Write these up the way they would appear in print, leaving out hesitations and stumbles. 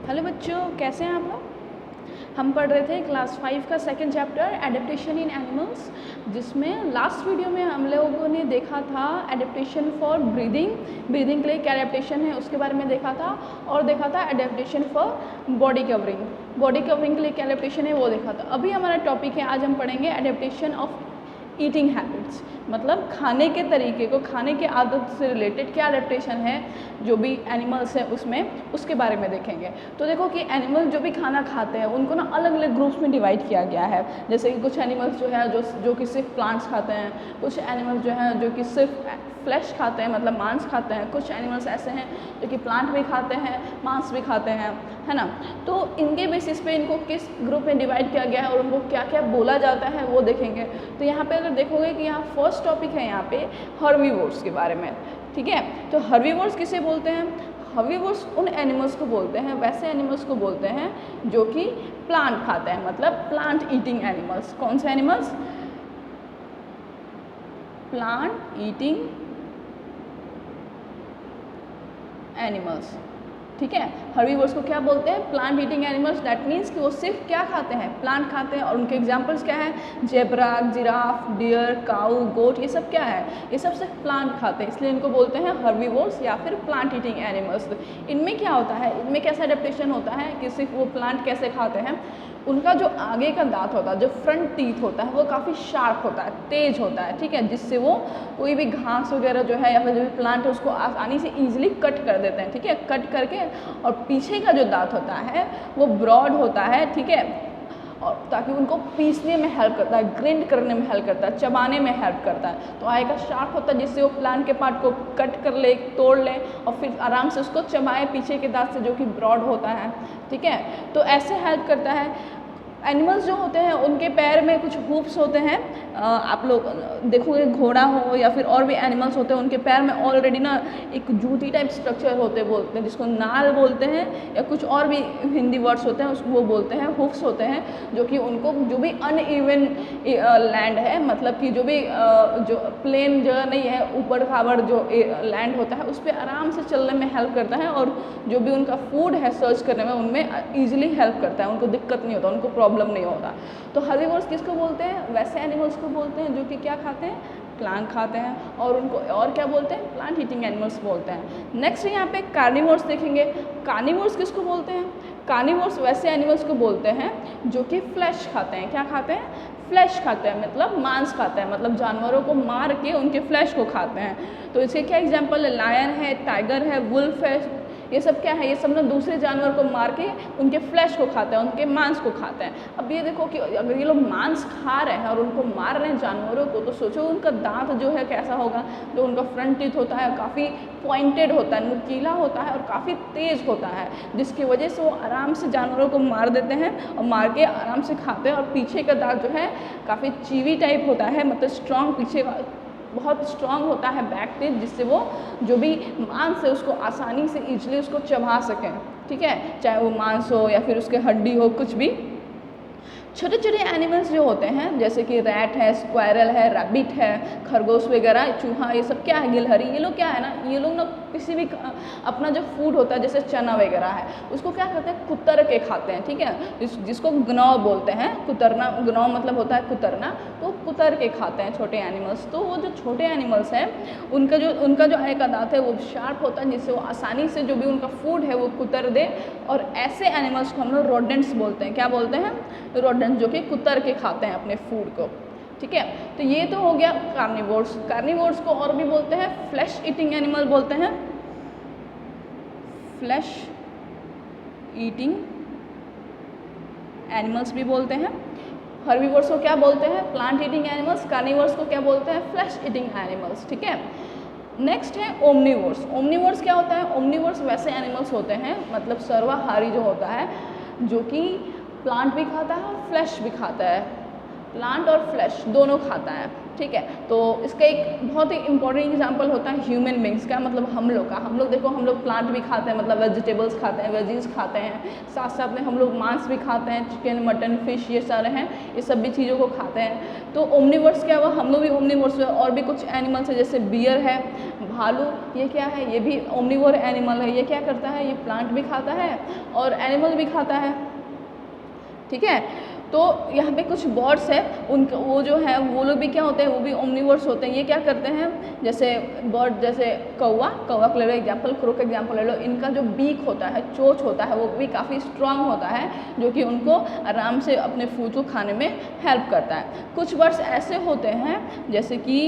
Hello बच्चों, कैसे हैं आप लोग। हम पढ़ रहे थे क्लास 5 का सेकंड चैप्टर एडेप्टेशन इन एनिमल्स, जिसमें लास्ट वीडियो में हम लोगों ने देखा था एडेप्टेशन फॉर ब्रीदिंग के लिए क्या एडेप्टेशन है उसके बारे में देखा था, और देखा था एडेप्टेशन फॉर बॉडी कवरिंग के लिए क्या एडेप्टेशन है वो देखा था। अभी हमारा टॉपिक है, आज हम पढ़ेंगे एडेप्टेशन ऑफ ईटिंग हैबिट्स, मतलब खाने के तरीके को, खाने के आदत से रिलेटेड क्या एडेप्टेशन है जो भी एनिमल्स हैं उसमें, उसके बारे में देखेंगे। तो देखो कि एनिमल जो भी खाना खाते हैं उनको ना अलग अलग ग्रुप्स में डिवाइड किया गया है। जैसे कि कुछ एनिमल्स जो है जो कि सिर्फ प्लांट्स खाते हैं, कुछ एनिमल्स जो हैं जो कि सिर्फ फ्लैश खाते हैं मतलब मांस खाते हैं, कुछ एनिमल्स ऐसे हैं जो कि प्लांट भी खाते हैं मांस भी खाते हैं, है ना। तो इनके बेसिस पे इनको किस ग्रुप में डिवाइड किया गया है और उनको क्या क्या बोला जाता है वो देखेंगे। तो यहाँ पे अगर देखोगे कि यहाँ फर्स्ट टॉपिक है यहाँ पे हर्बीवोर्स के बारे में, ठीक है। तो हर्बीवोर्स किसे बोलते हैं? हर्बीवोर्स उन एनिमल्स को बोलते हैं, वैसे एनिमल्स को बोलते हैं जो कि प्लांट खाते हैं, मतलब प्लांट ईटिंग एनिमल्स। कौन से एनिमल्स? प्लांट ईटिंग एनिमल्स, ठीक है। हर्बीवोर्स को क्या बोलते हैं? Plant eating animals. That means कि वो सिर्फ क्या खाते हैं? प्लांट खाते हैं। और उनके एग्जांपल्स क्या हैं? जेब्रा, जिराफ, डियर, काऊ, गोट, ये सब क्या है? ये सब सिर्फ प्लांट खाते हैं, इसलिए इनको बोलते हैं हर्बीवोर्स या फिर प्लांट ईटिंग एनिमल्स। इनमें क्या होता है, इनमें कैसा एडेप्टेशन होता है कि सिर्फ वो प्लांट कैसे खाते हैं, उनका जो आगे का दांत होता है, जो फ्रंट टीथ होता है, वो काफ़ी शार्प होता है, तेज होता है, ठीक है, जिससे वो कोई भी घास वगैरह जो है या फिर जो भी प्लांट है उसको आसानी से ईजिली कट कर देते हैं, ठीक है। कट करके और पीछे का जो दांत होता है वो ब्रॉड होता है, ठीक है, और ताकि उनको पीसने में हेल्प करता है, ग्राइंड करने में हेल्प करता है, चबाने में हेल्प करता है। तो आगे का शार्प होता है जिससे वो प्लांट के पार्ट को कट कर ले, तोड़ ले और फिर आराम से उसको चबाए पीछे के दांत से जो कि ब्रॉड होता है, ठीक है। तो ऐसे हेल्प करता है। एनिमल्स जो होते हैं उनके पैर में कुछ हूप्स होते हैं, आप लोग देखोगे घोड़ा हो या फिर और भी एनिमल्स होते हैं उनके पैर में ऑलरेडी ना एक जूती टाइप स्ट्रक्चर होते बोलते हैं, जिसको नाल बोलते हैं या कुछ और भी हिंदी वर्ड्स होते हैं उसको वो बोलते हैं, हूफ्स होते हैं, जो कि उनको जो भी अनइवन लैंड है, मतलब कि जो भी जो प्लेन जगह नहीं है, ऊबड़ खाबड़ जो लैंड होता है उस पर आराम से चलने में हेल्प करता है, और जो भी उनका फूड है सर्च करने में उनमें ईजिली हेल्प करता है, उनको दिक्कत नहीं होता, उनको प्रॉब्लम नहीं होता। तो हर्बीवोर्स किसको बोलते हैं? वैसे एनिमल्स को बोलते हैं जो कि क्या खाते हैं? प्लांट खाते हैं, और उनको और क्या बोलते हैं? प्लांट ईटिंग एनिमल्स बोलते हैं। नेक्स्ट यहाँ पे कार्निवोर्स देखेंगे। कार्निवोर्स किसको बोलते हैं? कार्निवोर्स वैसे एनिमल्स को बोलते हैं जो कि फ्लैश खाते हैं। क्या खाते हैं? फ्लैश खाते हैं, मतलब मांस खाते हैं, मतलब जानवरों को मार के उनके फ्लैश को खाते हैं। तो इसके क्या एग्जाम्पल है? लायन है, टाइगर है, वुल्फ है, ये सब क्या है? ये सब ना दूसरे जानवर को मार के उनके फ्लैश को खाते हैं, उनके मांस को खाते हैं। अब ये देखो कि अगर ये लोग मांस खा रहे हैं और उनको मार रहे हैं जानवरों को, तो सोचो उनका दांत जो है कैसा होगा। जो उनका फ्रंट टीथ होता है काफ़ी पॉइंटेड होता है, नुकीला होता है और काफ़ी तेज़ होता है, जिसकी वजह से वो आराम से जानवरों को मार देते हैं और मार के आराम से खाते हैं। और पीछे का दांत जो है काफ़ी चीवी टाइप होता है, मतलब स्ट्रॉन्ग, पीछे बहुत स्ट्रॉन्ग होता है बैक टीथ, जिससे वो जो भी मांस है उसको आसानी से ईजिली उसको चबा सकें, ठीक है, चाहे वो मांस हो या फिर उसके हड्डी हो, कुछ भी। छोटे छोटे एनिमल्स जो होते हैं जैसे कि रैट है, स्क्वायरल है, रैबिट है, खरगोश वगैरह, चूहा, ये सब क्या है? गिलहरी, ये लोग क्या है ना, ये लोग ना किसी भी अपना जो फूड होता है जैसे चना वगैरह है उसको क्या करते हैं? कुतर के खाते हैं, ठीक है, जिसको गनौ बोलते हैं। कुतरना, गनौ मतलब होता है कुतरना, तो कुतर के खाते हैं छोटे एनिमल्स। तो वो जो छोटे एनिमल्स हैं उनका जो आय का दांत है वो शार्प होता है, जिससे वो आसानी से जो भी उनका फूड है वो कुतर दे। और ऐसे एनिमल्स को हम लोग रोडेंट्स बोलते हैं। क्या बोलते हैं? रोडेंट्स, जो कि कुतर के खाते हैं अपने फूड को, ठीक है। तो ये तो हो गया कार्निवोर्स। कार्निवोर्स को और भी बोलते हैं फ्लैश ईटिंग एनिमल बोलते हैं, फ्लैश ईटिंग एनिमल्स भी बोलते हैं। हर्बीवोर्स को क्या बोलते हैं? Plant eating animals. कार्निवोर्स को क्या बोलते हैं? फ्लैश ईटिंग एनिमल्स, ठीक है। नेक्स्ट है ओमनीवोर्स। ओमनीवोर्स क्या होता है? ओमनीवोर्स वैसे एनिमल्स होते हैं, मतलब सर्वाहारी जो होता है, जो कि प्लांट भी खाता है और फ्लैश भी खाता है, प्लांट और फ्लैश दोनों खाता है, ठीक है। तो इसका एक बहुत ही इंपॉर्टेंट एग्जांपल होता है ह्यूमन बींग्स का, मतलब हम लोग का। हम लोग देखो, हम लोग प्लांट भी खाते हैं, मतलब वेजिटेबल्स खाते हैं, वेजीज खाते हैं, साथ साथ में हम लोग मांस भी खाते हैं, चिकन, मटन, फिश, ये सारे हैं, ये सब भी चीज़ों को खाते हैं। तो ओमनीवर्स क्या हुआ? हम लोग भी ओमनीवर्स हुआ। और भी कुछ एनिमल्स है जैसे बियर है, भालू ये क्या है, ये भी ओमनिवोर एनिमल है। ये क्या करता है, ये प्लांट भी खाता है और एनिमल भी खाता है, ठीक है। तो यहाँ पे कुछ बर्ड्स है, उनका वो जो है वो लोग भी क्या होते हैं, वो भी ओमनिवोर्स होते हैं। ये क्या करते हैं, जैसे बर्ड, जैसे कौवा को ले लो एग्जाम्पल, क्रो का एग्जाम्पल ले लो। इनका जो बीक होता है, चोंच होता है, वो भी काफ़ी स्ट्रांग होता है, जो कि उनको आराम से अपने फूड को खाने में हेल्प करता है। कुछ बर्ड्स ऐसे होते हैं जैसे कि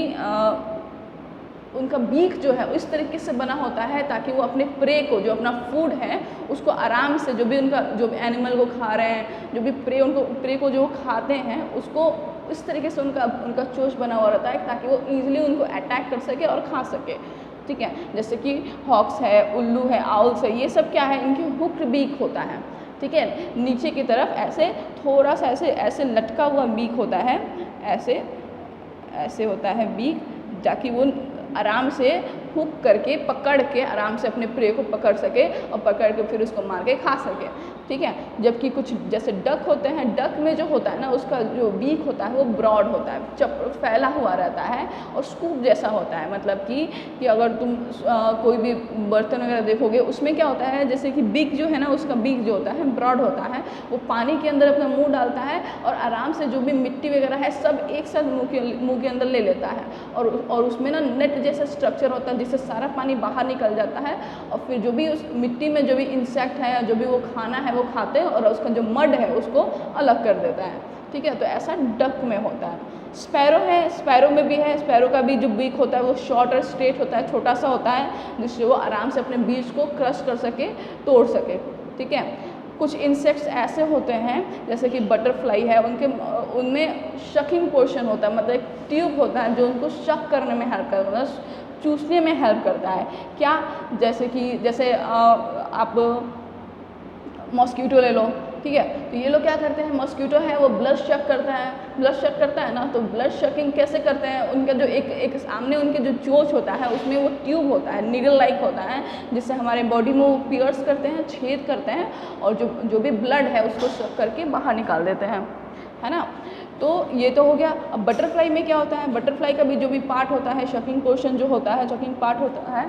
उनका बीक जो है इस तरीके से बना होता है ताकि वो अपने प्रे को, जो अपना फूड है उसको आराम से, जो भी उनका, जो भी एनिमल को खा रहे हैं, जो भी प्रे को जो खाते हैं उसको इस तरीके से उनका चोंच बना हुआ रहता है ताकि वो ईजिली उनको अटैक कर सके और खा सके, ठीक है। जैसे कि हॉक्स है, उल्लू है, आउल्स है, ये सब क्या है, इनके हुक्ड बीक होता है, ठीक है। नीचे की तरफ ऐसे थोड़ा सा ऐसे लटका हुआ बीक होता है, ऐसे होता है बीक, ताकि वो आराम से हुक करके पकड़ के आराम से अपने प्रे को पकड़ सके और पकड़ के फिर उसको मार के खा सके, ठीक है। जबकि कुछ जैसे डक होते हैं, डक में जो होता है ना, उसका जो बीक होता है वो ब्रॉड होता है, फैला हुआ रहता है और स्कूप जैसा होता है। मतलब कि अगर तुम कोई भी बर्तन वगैरह देखोगे उसमें क्या होता है, जैसे कि बीक जो है ना, उसका बीक जो होता है ब्रॉड होता है, वो पानी के अंदर अपना मुँह डालता है और आराम से जो भी मिट्टी वगैरह है सब एक साथ मुँह के अंदर ले लेता है और उसमें ना नेट जैसा स्ट्रक्चर होता है जिससे सारा पानी बाहर निकल जाता है और फिर जो भी उस मिट्टी में जो भी इंसेक्ट है या जो भी वो खाना है वो खाते हैं और उसका जो मड है उसको अलग कर देता है, ठीक है। तो ऐसा डक में होता है। स्पैरो है, स्पैरो में भी है, स्पैरो का भी जो बीक होता है वो शॉर्ट और स्ट्रेट होता है, छोटा सा होता है, जिससे वो आराम से अपने बीज को क्रश कर सके, तोड़ सके, ठीक है। कुछ इंसेक्ट्स ऐसे होते हैं जैसे कि बटरफ्लाई है, उनमें शकिंग पोर्शन होता है, मतलब एक ट्यूब होता है जो उनको शक करने में हेल्प करता है, चूसने में हेल्प करता है। क्या, जैसे आप मॉस्किटो ले लो, ठीक है। तो ये लोग क्या करते हैं, मॉस्किटो है वो ब्लड शक करता है ना, तो ब्लड शकिंग कैसे करते हैं, उनका जो एक सामने उनके जो चोंच होता है उसमें वो ट्यूब होता है, नीडल लाइक होता है, जिससे हमारे बॉडी में वो पियर्स करते हैं, छेद करते हैं और जो भी ब्लड है उसको शक करके बाहर निकाल देते हैं, है ना। तो ये तो हो गया। अब बटरफ्लाई में क्या होता है, बटरफ्लाई का भी जो भी पार्ट होता है, शकिंग पोर्शन जो होता है, शकिंग पार्ट होता है,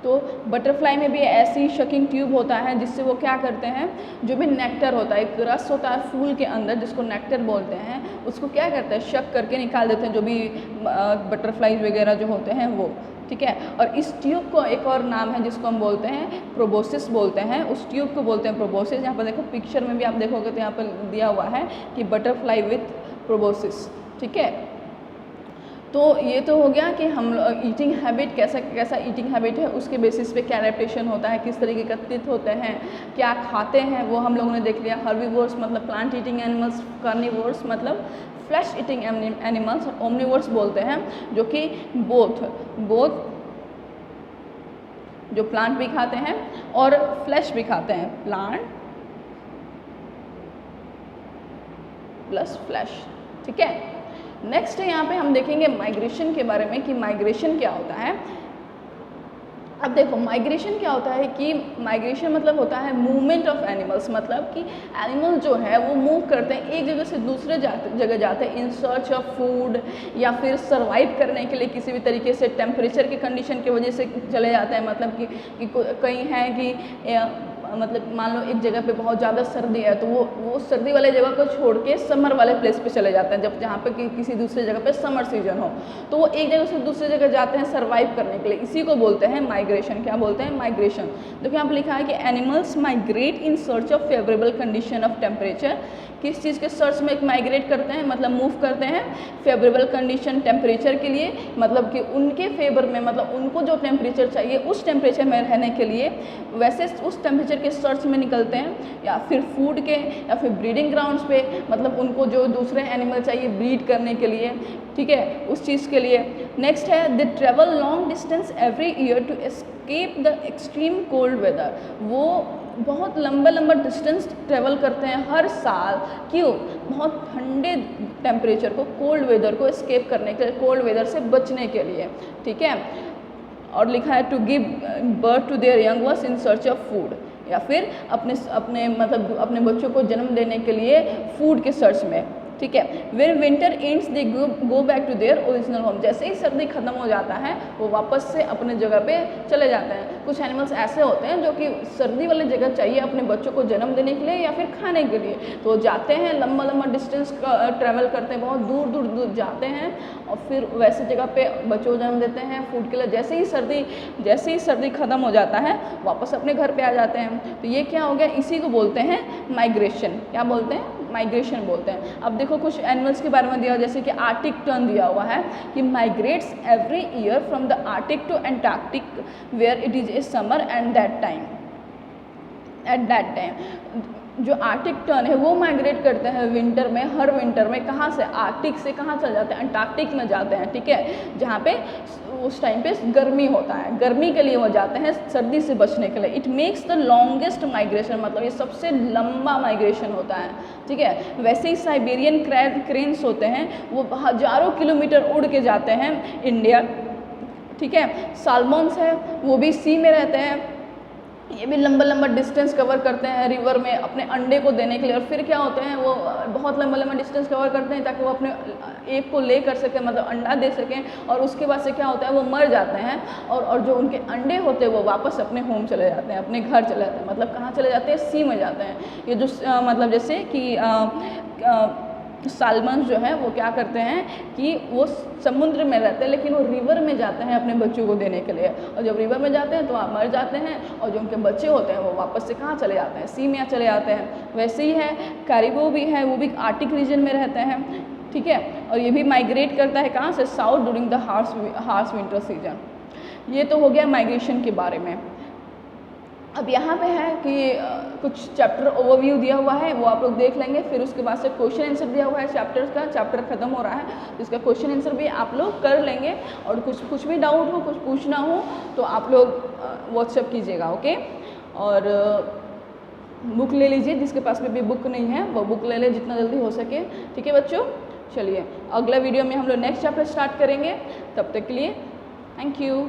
तो बटरफ्लाई में भी ऐसी शकिंग ट्यूब होता है जिससे वो क्या करते हैं, जो भी नेक्टर होता है, एक रस होता है फूल के अंदर जिसको नेक्टर बोलते हैं, उसको क्या करते हैं, शक करके निकाल देते हैं जो भी बटरफ्लाईज वगैरह जो होते हैं वो, ठीक है। और इस ट्यूब को एक और नाम है जिसको हम बोलते हैं प्रोबोसिस बोलते हैं, उस ट्यूब को बोलते हैं प्रोबोसिस। यहाँ पर देखो पिक्चर में भी आप देखोगे तो यहाँ पर दिया हुआ है कि बटरफ्लाई विथ प्रोबोसिस, ठीक है। तो ये तो हो गया कि हम ईटिंग हैबिट, कैसा ईटिंग हैबिट है, उसके बेसिस पे क्या एडेप्टेशन होता है, किस तरीके का तीत होते हैं, क्या खाते हैं, वो हम लोगों ने देख लिया। हर्बीवोर्स मतलब प्लांट ईटिंग एनिमल्स, कार्निवोर्स मतलब फ्लैश ईटिंग एनिमल्स, ओमनिवोर्स बोलते हैं जो कि बोथ जो प्लांट भी खाते हैं और फ्लैश भी खाते हैं, प्लांट प्लस फ्लैश, ठीक है। नेक्स्ट यहाँ पे हम देखेंगे माइग्रेशन के बारे में कि माइग्रेशन क्या होता है। अब देखो माइग्रेशन क्या होता है कि माइग्रेशन मतलब होता है मूवमेंट ऑफ एनिमल्स, मतलब कि एनिमल जो है वो मूव करते हैं, एक जगह से दूसरे जगह जाते हैं इन सर्च ऑफ फूड या फिर सर्वाइव करने के लिए किसी भी तरीके से टेम्परेचर की कंडीशन की वजह से चले जाते हैं। मतलब कि कहीं है कि मतलब मान लो एक जगह पे बहुत ज़्यादा सर्दी है तो वो सर्दी वाले जगह को छोड़ के समर वाले प्लेस पे चले जाते हैं, जब जहाँ पे किसी दूसरी जगह पे समर सीजन हो, तो वो एक जगह से दूसरी जगह जाते हैं सर्वाइव करने के लिए। इसी को बोलते हैं माइग्रेशन। क्या बोलते हैं, माइग्रेशन। देखो यहाँ पे लिखा है कि animals migrate in search of favourable condition of temperature. किस चीज़ के सर्च में माइग्रेट करते हैं, मतलब मूव करते हैं फेवरेबल कंडीशन टेम्परेचर के लिए, मतलब कि उनके फेवर में, मतलब उनको जो टेम्परेचर चाहिए उस टेम्परेचर में रहने के लिए वैसे उस टेम्परेचर के सर्च में निकलते हैं, या फिर फूड के या फिर ब्रीडिंग ग्राउंड्स पे, मतलब उनको जो दूसरे एनिमल चाहिए ब्रीड करने के लिए, ठीक है, उस चीज़ के लिए। नेक्स्ट है they travel long distance every year to escape the extreme cold weather. वो बहुत लंबा डिस्टेंस ट्रेवल करते हैं हर साल। क्यों? बहुत ठंडे टेम्परेचर को, कोल्ड वेदर को एस्केप करने के लिए, कोल्ड वेदर से बचने के लिए, ठीक है। और लिखा है to give birth to their young ones in search of food, या फिर अपने मतलब अपने बच्चों को जन्म देने के लिए फूड के सर्च में, ठीक है। When winter ends they go back to their original home, जैसे ही सर्दी खत्म हो जाता है वो वापस से अपने जगह पे चले जाते हैं। कुछ एनिमल्स ऐसे होते हैं जो कि सर्दी वाली जगह चाहिए अपने बच्चों को जन्म देने के लिए या फिर खाने के लिए, तो जाते हैं, लंबा लंबा डिस्टेंस ट्रैवल करते हैं, बहुत दूर दूर दूर जाते हैं और फिर वैसे जगह पे बच्चों को जन्म देते हैं फूड के लिए। जैसे ही सर्दी खत्म हो जाता है वापस अपने घर पे आ जाते हैं। तो ये क्या हो गया, इसी को बोलते हैं माइग्रेशन। क्या बोलते हैं, माइग्रेशन बोलते हैं। अब देखो कुछ एनिमल्स के बारे में दिया, जैसे कि आर्टिक टर्न दिया हुआ है कि migrates every year from the Arctic to Antarctic where it is a summer and that time जो आर्टिक टर्न है वो माइग्रेट करते हैं विंटर में, हर विंटर में। कहाँ से, आर्टिक से कहाँ चल जाते हैं, अंटार्कटिक में जाते हैं, ठीक है, जहाँ पे उस टाइम पे गर्मी होता है, गर्मी के लिए वो जाते हैं सर्दी से बचने के लिए। It makes the longest migration, मतलब ये सबसे लंबा माइग्रेशन होता है, ठीक है। वैसे ही साइबेरियन क्रेन्स होते हैं, वो हज़ारों किलोमीटर उड़ के जाते हैं इंडिया, ठीक है। साल्मोन्स है वो भी सी में रहते हैं, ये भी लंबा लंबा डिस्टेंस कवर करते हैं रिवर में अपने अंडे को देने के लिए। और फिर क्या होते हैं, वो बहुत लंबा लंबा डिस्टेंस कवर करते हैं ताकि वो अपने एक को ले कर सकें, मतलब अंडा दे सकें। और उसके बाद से क्या होता है, वो मर जाते हैं और जो उनके अंडे होते हैं वो वापस अपने होम चले जाते हैं, अपने घर चले जाते हैं। मतलब कहाँ चले जाते हैं, सी में जाते हैं। ये जो मतलब जैसे कि साल्मन जो है वो क्या करते हैं कि वो समुद्र में रहते हैं लेकिन वो रिवर में जाते हैं अपने बच्चों को देने के लिए, और जब रिवर में जाते हैं तो वहाँ मर जाते हैं, और जो उनके बच्चे होते हैं वो वापस से कहाँ चले जाते हैं, सी में चले जाते हैं। वैसे ही है कैरिबो भी है, वो भी आर्टिक रीजन में रहते हैं, ठीक है। और ये भी माइग्रेट करता है कहाँ से, south during the harsh winter season. ये तो हो गया माइग्रेशन के बारे में। अब यहाँ पे है कि कुछ चैप्टर ओवरव्यू दिया हुआ है, वो आप लोग देख लेंगे। फिर उसके बाद से क्वेश्चन आंसर दिया हुआ है चैप्टर्स का, चैप्टर खत्म हो रहा है तो इसका क्वेश्चन आंसर भी आप लोग कर लेंगे। और कुछ भी डाउट हो, कुछ पूछना हो तो आप लोग व्हाट्सएप कीजिएगा, ओके। और बुक ले लीजिए, जिसके पास में भी बुक नहीं है वो बुक ले ले जितना जल्दी हो सके, ठीक है बच्चों। चलिए अगला वीडियो में हम लोग नेक्स्ट चैप्टर स्टार्ट करेंगे, तब तक के लिए थैंक यू।